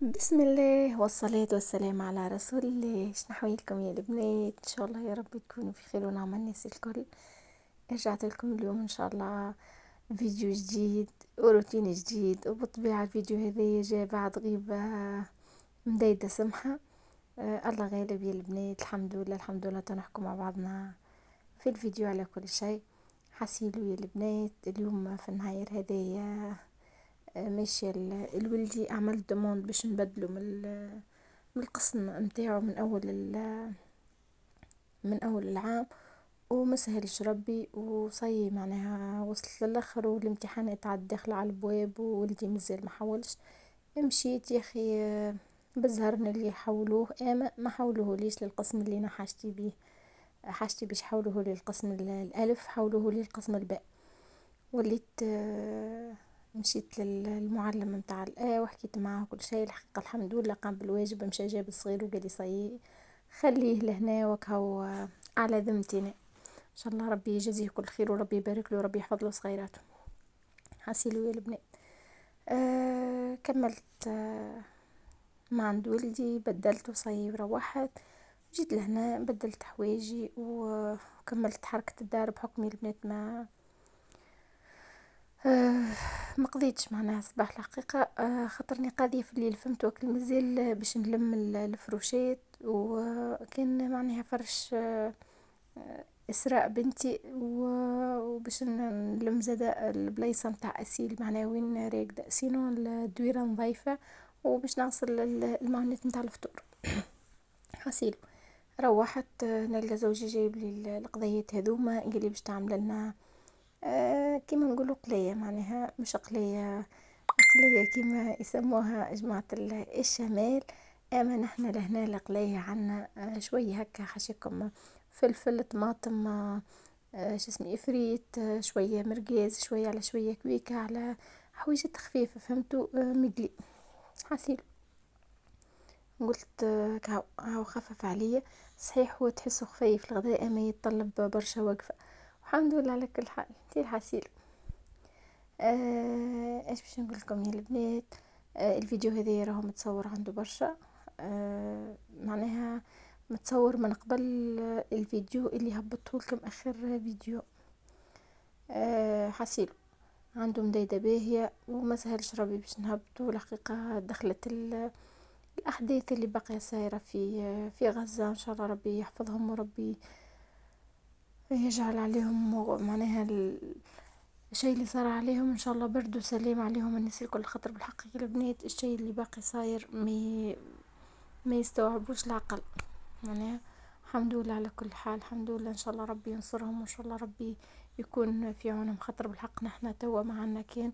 بسم الله والصلاة والسلام على رسول الله. شنحويلكم يا البنات؟ ان شاء الله يا رب تكونوا في خير ونعم الناس الكل. رجعت لكم اليوم ان شاء الله فيديو جديد وروتين جديد، وبالطبيعة الفيديو هذا جاء بعد غيبة مديدة سمحة. الله غالب يا البنات، الحمد لله الحمد لله. تنحكم مع بعضنا في الفيديو على كل شيء. حسيلو يا البنات اليوم في النهاية هذايا ماشي الولدي عمل دوموند باش نبدلو من القسم متاعو من اول العام، ومسهلش ربي وصي معناها وصلت للاخر، والامتحانات عاد داخله على البواب وولدي مازال ما حولش. مشيت يا اخي بالزهر اللي حولوه، اما ما حولوه ليش للقسم اللي انا حاجتي بيه. حاجتي باش حولوه للقسم الالف، حولوه للقسم الباء. وليت مشيت للمعلم متاع وحكيت معاه كل شيء. الحقيقة الحمد لله قام بالواجب، مشى جاب الصغير وقال لي صي خليه لهنا وكهو على ذمتنا. ان شاء الله ربي يجزيه كل خير وربي يبارك له وربي يحفظ له صغيراته. حسيلو يا البنات. كملت ما عند ولدي، بدلت وصي وروحت. جيت لهنا بدلت حوايجي وكملت حركة الدار بحكم البنات ما قضيتش معناها صباح الحقيقة. خاطرني قاضية في الليل، فهمت وقت مازال باش نلم الفروشات، وكان معناها فرش إسراء بنتي وباش نلم زادا البلايصة متاع أسيل معناها وين راقدة، سينو الدويرة نظيفة، وباش نغسل المعونات متاع الفطور. حسيلو روحت نلقى زوجي جايب لي القضيات هذوما، قال لي باش تعمل لنا كيما نقولوا قلية، معناها مش قلية، قلية كيما يسموها جماعة الشمال. اما نحنا لهنا القلية عنا شوية هكا حشيكم فلفل طماطم، شو اسمه افريت، شوية مرقاز، شوية على شوية كويكة على حويجات خفيفة، فهمتوا؟ مقلي. حسيل قلت هاو خفف عليا. صحيح هو تحسه خفيف الغداء، اما يتطلب برشا وقفة. الحمد لله على كل حال. انتي الحسيل ايش باش نقول لكم يا البنات؟ الفيديو هذا راهو متصور عنده برشا، معناها متصور من قبل الفيديو اللي هبطته لكم اخر فيديو. حسيلو عنده مديدة باهية وما سهلش ربي باش نهبطوا. الحقيقة دخلت الاحداث اللي باقية صايرة في غزة، ان شاء الله ربي يحفظهم وربي يجعل عليهم معناها الشيء اللي صار عليهم ان شاء الله برد وسلام عليهم الناس الكل. خطر بالحقيقة البنات الشيء اللي باقي صاير ما يستوعبوش العقل يعني. الحمد لله على كل حال، الحمد لله. ان شاء الله ربي ينصرهم وان شاء الله ربي يكون في عونهم. خطر بالحق نحنا توا معنا كان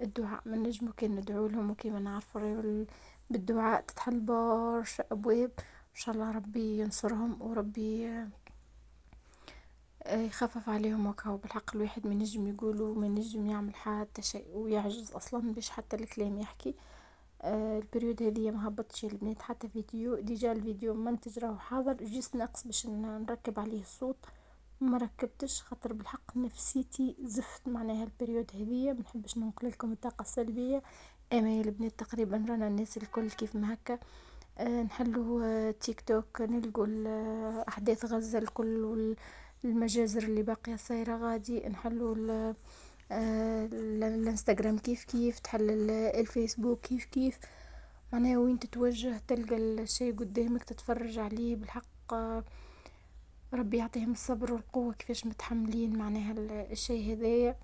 الدعاء من نجم، كان ندعو لهم وكيما نعرفوا بالدعاء تتحل برشا ابواب. ان شاء الله ربي ينصرهم وربي يخفف عليهم. وكاو بالحق الواحد من نجم يقولوا من نجم يعمل حتى شيء ويعجز اصلا باش حتى الكلام يحكي. البريود هذه ما هبطش البنات حتى فيديو، ديجا الفيديو منتج راهو حاضر، جيت ناقص باش نركب عليه الصوت ما ركبتش. خاطر بالحق نفسيتي زفت معناها البريود هذه، ما نحبش ننقل لكم الطاقه السلبيه. اما يا البنات تقريبا رانا الناس الكل كيف ما هكا. نحلو تيك توك نلقوا احداث غزة الكل والمجازر اللي باقية صايرة غادي نحلو الانستغرام كيف كيف تحل الفيسبوك كيف كيف. معناها وين تتوجه تلقى الشيء قدامك تتفرج عليه. بالحق ربي يعطيهم الصبر والقوة كيفاش متحملين معناها الشيء هذايا.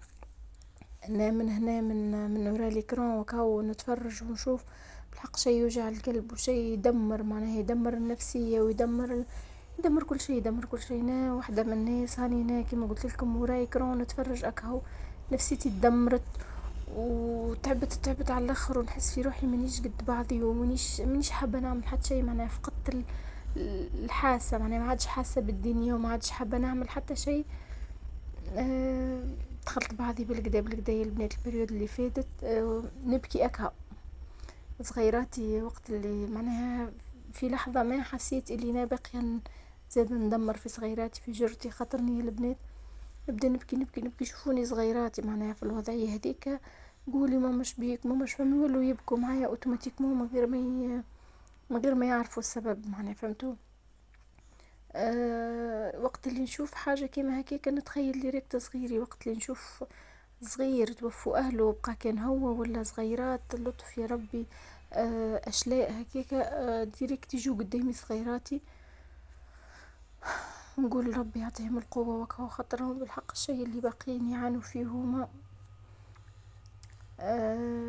من هنا من وراء الإكران وكاو نتفرج ونشوف. بالحق شيء يوجع القلب وشيء يدمر معناها، يدمر النفسية يدمر كل شيء، يدمر كل شيء. انا واحدة من الناس هاني هنا كما قلت لكم وراء إكران نتفرج اكهو نفسيتي تدمرت وتعبت على الاخر، ونحس في روحي مانيش قد بعضي ومانيش حابة نعمل حتى شيء. معناها فقدت الحاسة، معناها ما عادش حاسة بالدنيا وما عادش حابة نعمل حتى شيء. دخلت بعضي بالكدا يا البنات البريود اللي فاتت. نبكي اكها صغيراتي وقت اللي معناها في لحظة ما حسيت اللي انا باقية زاد ندمر في صغيراتي في جرتي. خاطرني يا البنات نبدا نبكي نبكي نبكي. شوفوني صغيراتي معناها في الوضعية هذيك قولي ماما شبيك، ماما شفهم، يولوا يبكوا معايا اوتوماتيكمون من غير ما يعرفوا السبب معناها، فهمتوا؟ وقت اللي نشوف حاجة كيما هكاكا نتخيل ديريكت صغيري، وقت اللي نشوف صغير توفوا اهله وبقى كان هو ولا صغيرات اللطف يا ربي، اشلاء هكاكا، ديريكت يجوا قدامي صغيراتي، نقول ربي يعطيهم القوة وكهو، خاطرهم بالحق الشيء اللي باقيين يعانوا فيه هما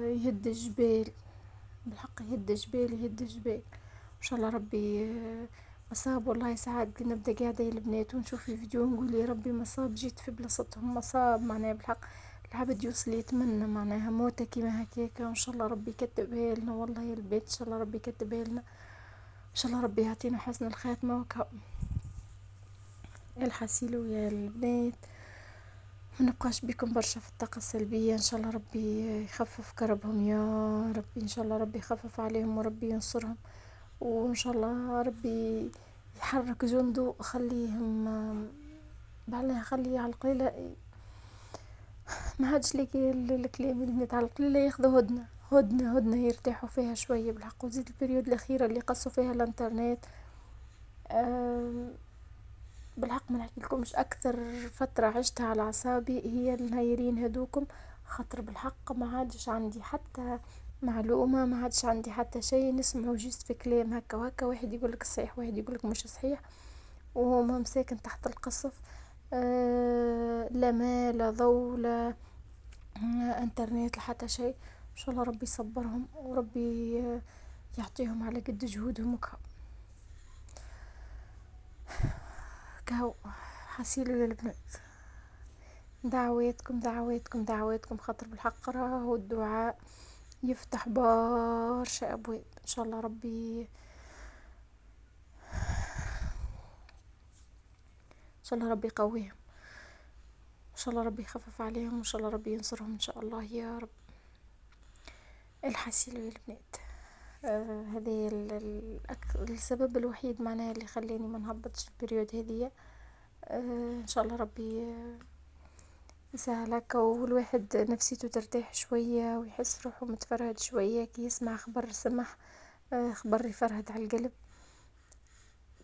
يهد الجبال، بالحق يهد الجبال يهد الجبال. ان شاء الله ربي مصاب، والله ساعات كي نبدا قاعده يا البنات ونشوف في فيديو نقول يا ربي مصاب جيت في بلاصتهم، مصاب معناها بالحق العبد يوصل يتمنى معناها موتة كيما هكاكا، وان شاء الله ربي يكتبها لنا، والله يا البيت ان شاء الله ربي يكتبها لنا، ان شاء الله ربي يعطينا حسن الخاتمه وكا. الحسيلو يا البنات، ما نبقاش بكم برشا في الطاقة السلبية، ان شاء الله ربي يخفف كربهم يا ربي، ان شاء الله ربي يخفف عليهم وربي ينصرهم، وان شاء الله ربي يحرك جنده، خليهم بعدها خليه على القليلة، ما عادش ليك الكلام البنات، على القليلة ياخذوا هدنة هدنة هدنة يرتاحوا فيها شوية بالحق، وزيد البريود الأخيرة اللي قصوا فيها الانترنت، بالحق ما نحكي لكمش أكثر فترة عشتها على أعصابي هي النايرين هذوكم، خاطر بالحق ما عادش عندي حتى معلومة، ما عادش عندي حتى شيء نسمعه جيست في كلام هكا وهكا، واحد يقولك صحيح واحد يقولك مش صحيح، وهو مساكن تحت القصف، لا ماء لا ضوء لا انترنت لا حتى شيء، ان شاء الله ربي يصبرهم وربي يعطيهم على قد جهودهم كهو حسيلو للبنات، دعواتكم دعواتكم دعواتكم، خاطر بالحق راهو الدعاء يفتح برشا ابواب، ان شاء الله ربي ان شاء الله ربي يقويهم، ان شاء الله ربي يخفف عليهم، وان شاء الله ربي ينصرهم ان شاء الله يا رب. الحسيلو يا البنات، هذا السبب الوحيد معناها اللي خلاني ما نهبطش البريود هذية، ان شاء الله ربي يسهل هكا، والواحد نفسيته ترتاح شوية ويحس روحه متفرهد شوية كي يسمع خبر سمح، خبر يفرهد على القلب،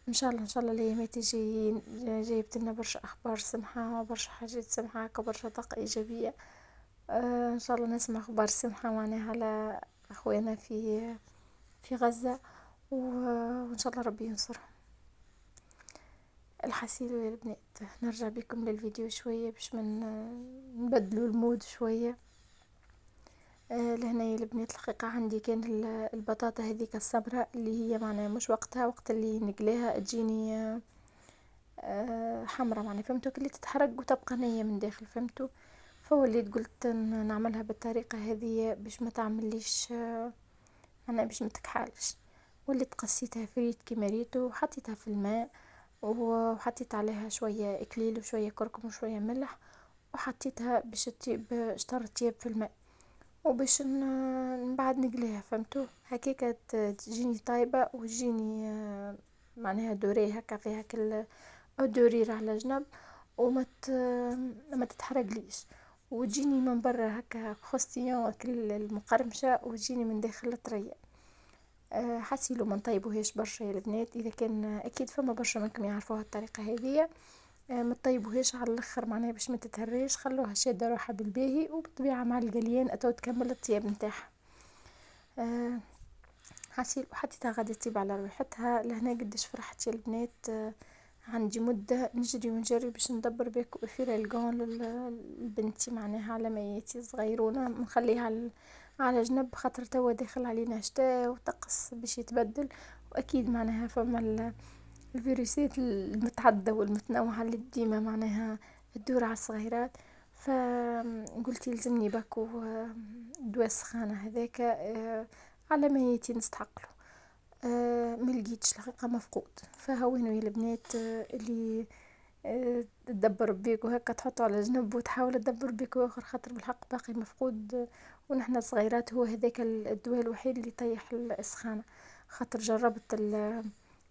ان شاء الله ان شاء الله الايامات الجايين جايبت لنا برشا اخبار سمحة وبرشا حاجات سمحة هكا، برشا طاقة ايجابية، ان شاء الله نسمع اخبار سمحة معناها على اخوانا في غزة، وان شاء الله ربي ينصرهم. الحسيل يا البنات، نرجع بكم للفيديو شوية باش من نبدلوا المود شوية. لهنا يا البنات الحقيقة عندي كان البطاطا هذيك السمراء اللي هي معناها مش وقتها، وقت اللي نقلاها تجيني حمرا معناها، فهمتوا اللي تتحرق وتبقى نية من داخل، فهمتوا؟ فوليت قلت نعملها بالطريقة هذه باش ما تعمليش معناها باش ما تكحالش، وليت قصيتها فريت كيما ريتو وحطيتها في الماء، وحطيت عليها شوية إكليل وشوية كركم وشوية ملح، وحطيتها باش تطيب شطر طياب في الماء، وباش من بعد نقليها، فهمتوا هكاكا تجيني طايبة وتجيني معناها دوري هكا فيها كل دورير على جنب، ما تتحرقليش، وتجيني من برا هكا خستيون كل المقرمشة، وتجيني من داخل الطرية. حسيلو ما نطيبوهاش برشا يا البنات، اذا كان اكيد فما برشا منكم يعرفوها الطريقه هذه، ما تطيبوهاش على الاخر معناها باش ما تتهريش، خلوها شاده روحها بالباهي، وبالطبيعه مع القليان اتو تكمل الطياب نتاعها. حسيل وحطيتها غادي تطيب على روحتها، لهنا قديش فرحت يا البنات، عندي مدة نجري ونجري باش ندبر بيك وفير القون لبنتي معناها على مياتي صغيرونة، نخليها على جنب، خاطر توا داخل علينا شتاء وطقس باش يتبدل، واكيد معناها فما الفيروسات المتعدة والمتنوعة اللي ديما معناها تدور على الصغيرات، فقلت يلزمني باكو دواء السخانة هذاك على مياتي نستحقله. ملقيتش الحقيقة مفقود، فهوينو يا البنات اللي تدبر بيك وهكا تحطه على جنب وتحاول تدبر بيك اخر، خاطر بالحق باقي مفقود، ونحنا صغيرات هو هذاك الدواء الوحيد اللي يطيح السخانة، خاطر جربت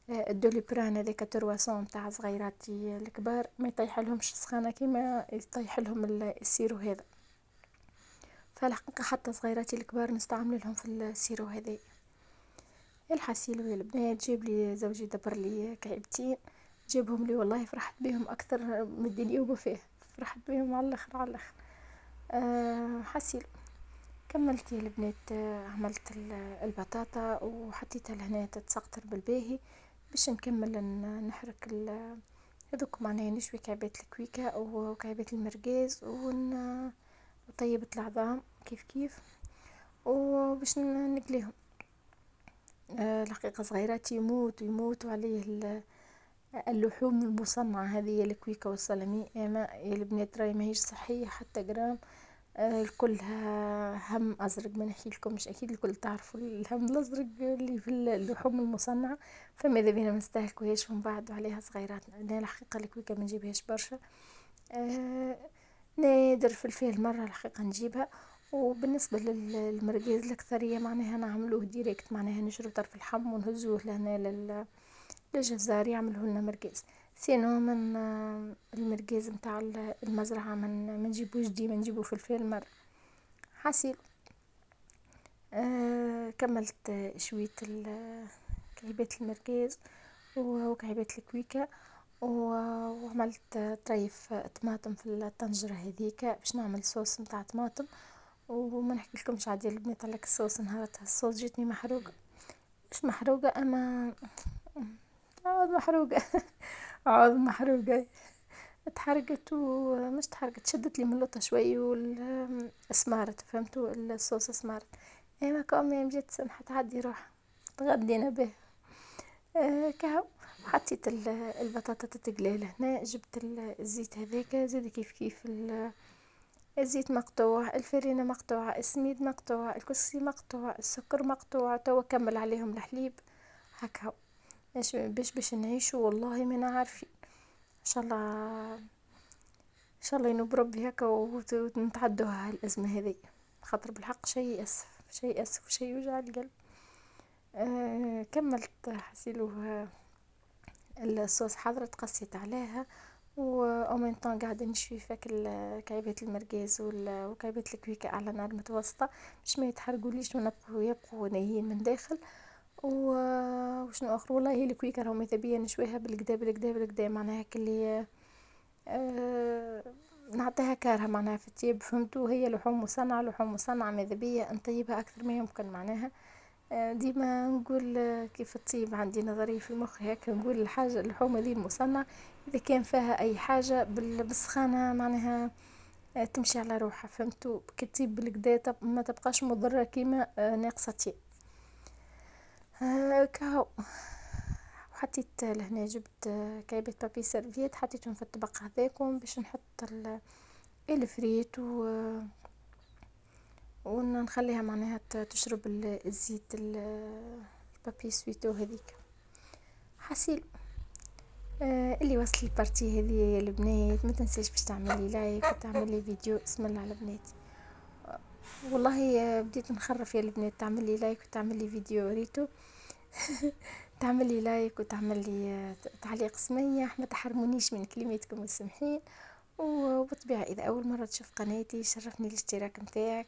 الدوليبران هذاك ترواسون تاع صغيراتي الكبار ما يطيح لهمش السخانة كيما يطيح لهم السيرو هذا، فالحقيقة حتى صغيراتي الكبار نستعمل لهم في السيرو هذي. الحسيل يا البنات، جيب لي زوجي دبر لي كعبتين، جيبهم لي والله فرحت بهم اكثر من الدنيا وما فيه، فرحت بهم على الاخر على الاخر. حسيل. كملت يا البنات، عملت البطاطا وحطيتها لهنا تتسقطر بالباهي باش نكمل نحرك هذوك معناها نشوي كعبات الكويكة وكعبات المرقاز وطيبت العظام كيف كيف وباش نقليهم. الحقيقة صغيراتي يموتوا عليه اللحوم المصنعة هذه الكويكة والسلمي، اما يا البنات راهي ماهيش صحية حتى جرام. كلها هم ازرق، ما نحكي لكم، مش اكيد الكل تعرفوا الهم الازرق اللي في اللحوم المصنعة، فماذا بينا ما نستهلكوهاش ومن بعد عليها صغيراتنا. انا الحقيقة الكويكة ما نجيبهاش برشا، نادر في الفيه مرة الحقيقة نجيبها. وبالنسبة للمرقاز الأكثرية معناها نعملوه ديريكت، معناها نشرو طرف اللحم ونهزوه لهنا للجزار يعمله لنا مرقاز. سينو من المرقاز متاع المزرعة من نجيبوش ديما، نجيبو في الفيه المرة. حسيل. كملت شوية كعيبات المرقاز وكعيبات الكويكة وعملت طريف طماطم في الطنجرة هذيك باش نعمل صوص متاع طماطم. وما نحكي لكمش عادي البنات على الصوص، نهارتها الصوص جاتني محروقة، مش محروقة اما عود محروقة عود محروقة، اتحرقت ومش تحرقت، شدت لي ملوطة شوي والاسمارت، فهمتوا الصوص اسمارت. ايما كأمي جات سمحت عادي روح تغدينا به. كهو حطيت البطاطا تتقلي لهنا، جبت الزيت هذاك زيد كيف كيف الزيت مقطوع، الفرينة مقطوعة، السميد مقطوع، الكسي مقطوع، السكر مقطوع، توا كمل عليهم الحليب هكا باش نعيشوا والله ما عارفين. ان شاء الله ان شاء الله ينوب ربي هكا ونتعدوها هالازمه هذي، خاطر بالحق شيء اسف شيء اسف وشيء يوجع القلب. كملت حسيلو الصوص حضرت، قصيت عليها ومن طون قاعدة نشوي فيك كعيبات المرقاز وكعيبات الكويكة على نار متوسطة باش ما يتحرقوليش يبقوا نيين من داخل. وشنو اخر، والله هي الكويكة راهو ماذا بيا نشويها بالكدا بالكدا بالكدا، معناها كلي نعطيها كارها معناها في الطيب، فهمتوا؟ هي لحوم مصنعة لحوم مصنعة، ماذا بيا نطيبها اكثر ما يمكن معناها. ديما نقول كيف الطيب عندي نظرية في المخ هيك، نقول الحاجة اللحوم هذه المصنعة إذا كان فيها أي حاجة بالسخانة معناها تمشي على روحها، فهمتوا؟ كتيب بالكدا ما تبقاش مضرة كيما ناقصة طيب. كهو وحطيت لهنا، جبت كعبة بابي سيرفيت حطيتهم في الطبق هذاكم باش نحط الفريت ونخليها معناها تشرب الزيت البابي سويتو هذيك. حسيل. اللي وصل البارتي هذه يا البنات ما تنسيش باش تعملي لايك وتعملي فيديو اسم الله على بناتي. والله بديت نخرف يا البنات، تعملي لايك وتعملي فيديو ريتو تعملي لايك وتعملي تعليق سميح، ما تحرمونيش من كلماتكم السمحين. وبطبيعة إذا أول مرة تشوف قناتي شرفني الاشتراك متاعك،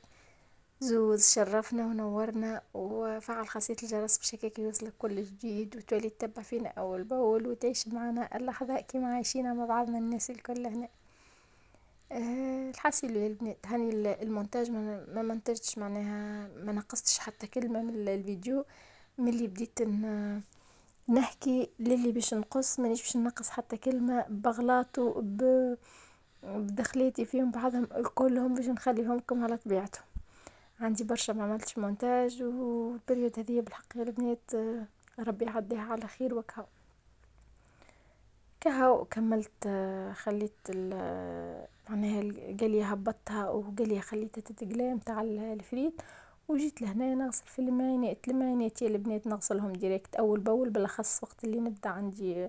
زوز شرفنا ونورنا، وفعل خاصية الجرس باش هكاك يوصلك كل جديد وتولي تتبع فينا أول بأول وتعيش معنا اللحظة كيما عايشينها مع بعضنا الناس الكل هنا. الحاصل يا البنات هاني المونتاج ما منتجتش معناها، ما نقصتش حتى كلمة من الفيديو، من اللي بديت نحكي للي باش نقص، مانيش باش نقص حتى كلمة بغلاط بدخليتي فيهم بعضهم كلهم باش نخليهم لكم على طبيعتهم. عندي برشا ما عملتش مونتاج، والبريود هذه بالحق يا البنات ربي يعديها على خير. كهو كملت، خليت معناها القلية هبطتها وقلية خليتها تتقلى متاع الفريت، وجيت لهنا نغسل في الماينات يا البنات نغسلهم ديريكت اول باول، بالاخص وقت اللي نبدا عندي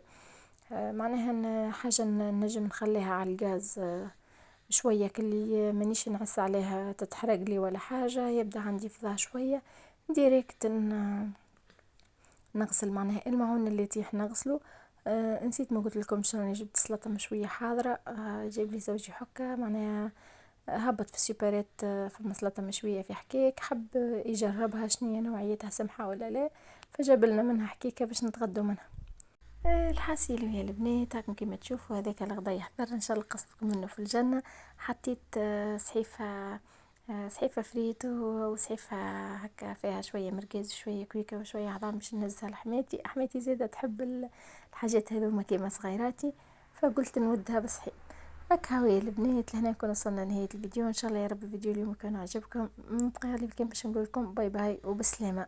معناها حاجة نجم نخليها على الغاز شوية، كلي مانيش نعس عليها تتحرق لي ولا حاجة، يبدا عندي فضاء شوية ديريكت نغسل معناها المعون اللي تيح نغسله. نسيت ما قلت لكم راني جبت سلطة مشوية حاضرة، جايب لي زوجي حكة معناها هبط في السوبرات في المسلطة مشوية في حكيك، حب يجربها شنية نوعيتها سمحة ولا لا، فجاب لنا منها حكيكة باش نتغدوا منها. الحاسيل ويا البنات هاكم كيما تشوفوا هذاك الغدا يحضر ان شاء الله قصدكم منه في الجنة. حطيت صحيفة فريت وصحيفة هكا فيها شوية مرقاز وشوية كويكة وشوية عظام باش ننزلها لحماتي. حماتي زادة تحب الحاجات هذوما كيما صغيراتي، فقلت نودها بصحيح. هكا يا البنات لهنا نكون وصلنا لنهاية الفيديو. ان شاء الله يا رب الفيديو اليوم كان عجبكم. مبقى لي كان باش نقول لكم باي باي وبسلامة.